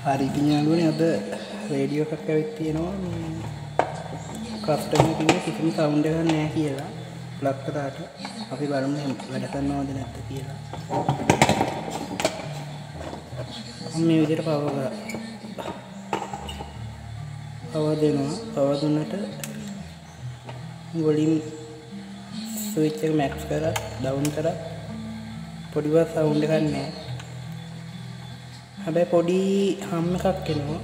හරි පියාණුවනේ අද රේඩියෝ එකක් ඇවිත් තියෙනවා කස්ටමර් කෙනෙක් කිසිම සවුන්ඩ් එකක් නැහැ කියලා ප්ලග් කරාට අපි බලමු වැඩ කරනවද නැද්ද කියලා. මම මේ විදිහට පවර් දෙනවා. පවර් දුන්නට වොලියම් ස්විච් එක මැක්ස් කරලා ඩවුන් කරලා පොඩිවත් සවුන්ඩ් එකක් නැහැ. හැබැයි පොඩි හම් එකක් එනවා.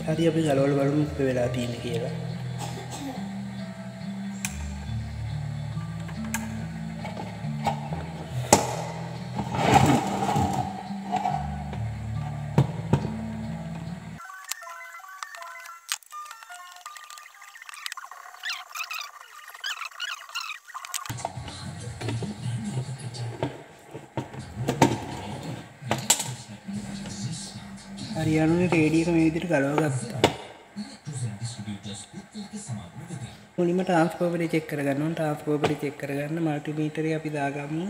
හරි අපි ගලවලා බලමු මොකද වෙලා තියෙන්නේ කියලා. හරියන්නේ රේඩියෝ එක මේ විදිහට ගලවගත්තා. මුලින්ම ට්‍රාන්ස්ෆෝමර් එක චෙක් කරගන්න ඕන. ට්‍රාන්ස්ෆෝමර් එක චෙක් කරගන්න මල්ටිමීටරේ අපි දාගමු.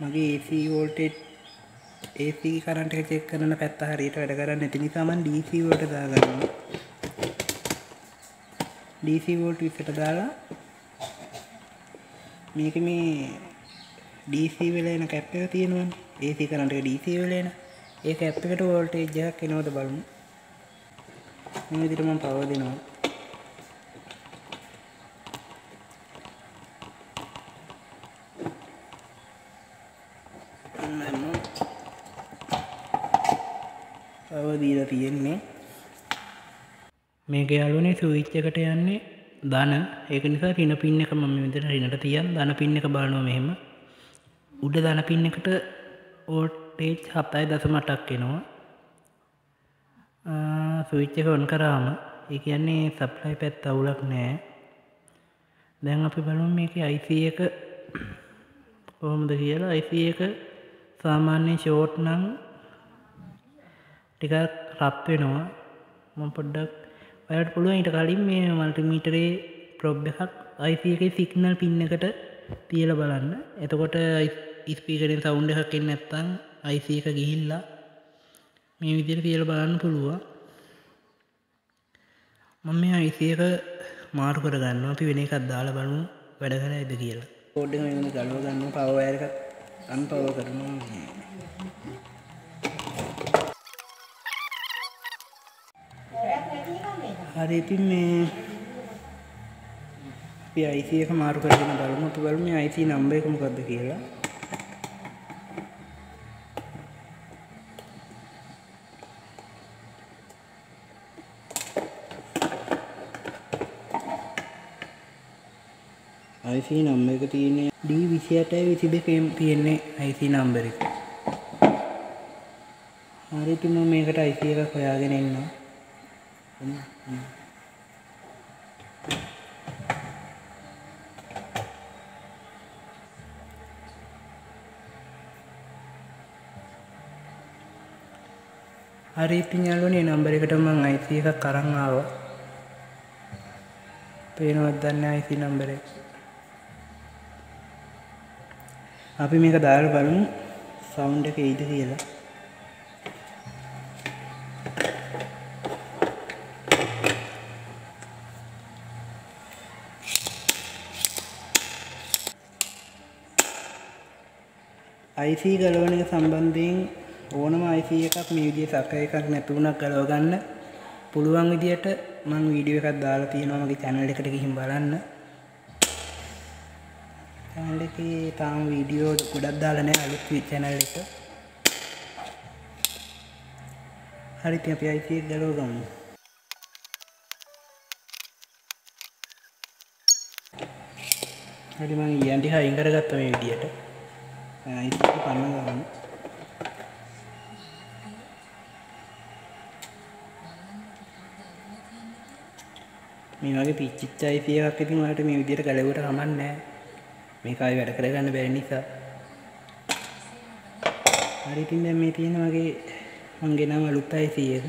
මගේ AC වෝල්ටේජ් AC කරන්ට් එක චෙක් කරන පැත්ත හරියට වැඩ කරන්නේ නැති නිසා මම DC වලට දාගන්නවා. DC වෝල්ට් 20ට දාලා මේක මේ DC වල එන කැප් එක තියෙනවනේ. AC කරන්ට් එක DC වල එන. ඒ කැප් එකට වෝල්ටේජ් එකක් එනවද බලමු. මේ විදිහට මම පවර් දෙනවා. පවර් දීලා තියෙන්නේ. මේක යාළුවනේ ස්විච් එකට යන්නේ ධන. ඒක නිසා රින පින් එක මම මේ විදිහට රිනට තියන් ධන පින් එක බලනවා මෙහෙම. උඩ ධන පින් එකට වෝල්ටේජ් 7.8ක් එනවා. ස්විච් එක ඔන් කරාම ඒ කියන්නේ සප්ලයි පැත්ත අවුලක් නැහැ. දැන් අපි බලමු මේකේ IC එක කොහොමද කියලා. IC එක සාමාන්‍ය ෂෝට් නම් ටිකක් රප් වෙනවා. මම පොඩ්ඩක් ඔයාලට පුළුවන් ඊට කලින් මේ මල්ටිමීටරේ ප්‍රොබ් එකක් IC එකේ සිග්නල් පින් එකට තියලා බලන්න. එතකොට ස්පීකරෙන් සවුන්ඩ් එකක් එන්නේ නැත්නම් IC එක ගිහිල්ලා මේ විදිහට තියලා බලන්න පුළුවන්. මම මේ IC එක මාරු කර ගන්නවා. අපි වෙන එකක් දාලා බලමු වැඩ කරයිද කියලා. කෝඩ් එක මෙන්න ගලව ගන්නවා. පවර් වයර් එකක් අන්පවර් කරනවා. හරි ඉතින් මේ අපි IC එක මාරු කරගෙන බලමු. අපි බලමු මේ IC නම්බර් එක මොකක්ද කියලා. IC නම්බර් එක තියෙන්නේ D2822 තියෙන්නේ IC නම්බර් එක. හරි ඉතින් මම මේකට IC එකක් හොයාගෙන ඉන්නවා. හරි ඉතින් යාළුවනේ නම්බර් එකට මම IC එකක් අරන් ආවා. පේනවද දන්නේ IC නම්බර් එක. අපි මේක දාලා බලමු සවුන්ඩ් එක එයිද කියලා. IC ගලවන එක සම්බන්ධයෙන් ඕනම IC එකක් මේ විදිහේ සැක එකක් නැතුණක් ගලව ගන්න පුළුවන් විදිහට මම වීඩියෝ එකක් දාලා තියෙනවා මගේ channel එකට ගිහින් බලන්න. channel එකේ තාම වීඩියෝ ගොඩක් දාලා නැහැ අලුත් channel එක. හරි ඉතින් අපි IC එක ගලව ගමු. හරි මම ඊයන්ටි හයින් කරගත්තා මේ විදිහට. IC එක පන්න ගමු. මේ වගේ පිච්චිච්ච IC එකක් ඉතින් ඔයාලට මේ විදිහට ගලවුවට කමක් නැහැ. මේක ආයෙ වැඩ කරගන්න බැරි නිසා. හරි ඉතින් දැන් මේ තියෙන වගේ මං ගෙනාව අලුත් IC එක.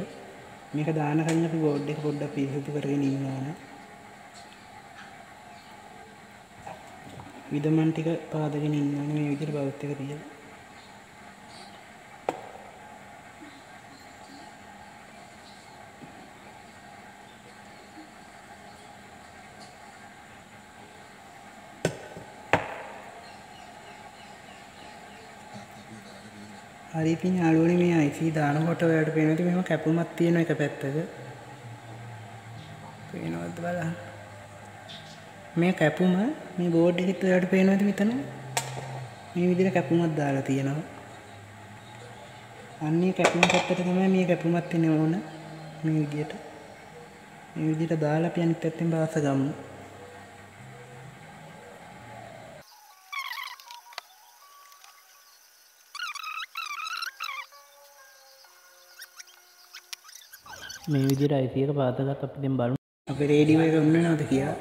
මේක දාන කලින් අපි බෝඩ් එක පොඩ්ඩක් පිරිසිදු කරගෙන ඉන්න ඕන. විදමන් ටික පාදගෙන ඉන්න ඕනේ මේ විදිහට බවුත් එක තියලා. හරි ඉතින් යාළුවනේ මේ IC දානකොට ඔයාලට පේනවා ඉතින් මෙහෙම කැපුමක් තියෙන එක පැත්තක. පේනවද බලන්න. මේ කැපුම මේ බෝඩ් එකෙත් ඔයාලට පේනවද මෙතන? මේ විදිහට කැපුමක් දාලා තියෙනවා. අන්නේ කැපුම පැත්තට තමයි මේ කැපුමක් තියෙන ඕන. මේ විදිහට. මේ විදිහට දාලා අපි අනිත් පැත්තෙන් බාස ගමු. මේ විදිහට IC එක පාතගත් අපි දැන් බලමු අපේ රේඩියෝ එක ඔන්න වෙනවද කියලා.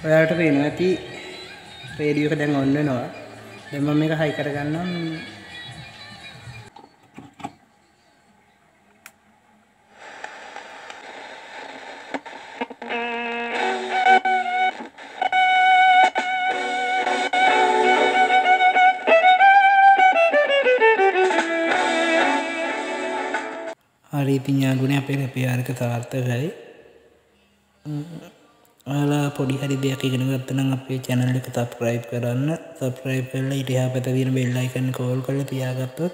ඔයාලට පේනවා ඇති රේඩියෝ එක දැන් ඔන් වෙනවා. දැන් මම මේක හයි කරගන්නම්. හරි ඉතින් යාළුවනේ අපේ රිපෙයාර් එක සාර්ථකයි. ඔයාලා පොඩි හරි දෙයක් ඉගෙන ගත්තා නම් අපේ channel එක subscribe කරන්න. subscribe කරලා ඊට එහා පැත්තේ තියෙන bell icon එක all කරලා තියාගත්තොත්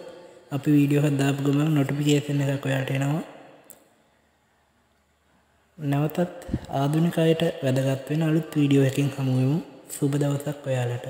අපි වීඩියෝ එකක් දාපු ගමන් notification එකක් ඔයාලට එනවා. නැවතත් ආධුනික අයට වැදගත් වෙන අලුත් වීඩියෝ එකකින් හමු වෙමු. සුබ දවසක් ඔයාලට.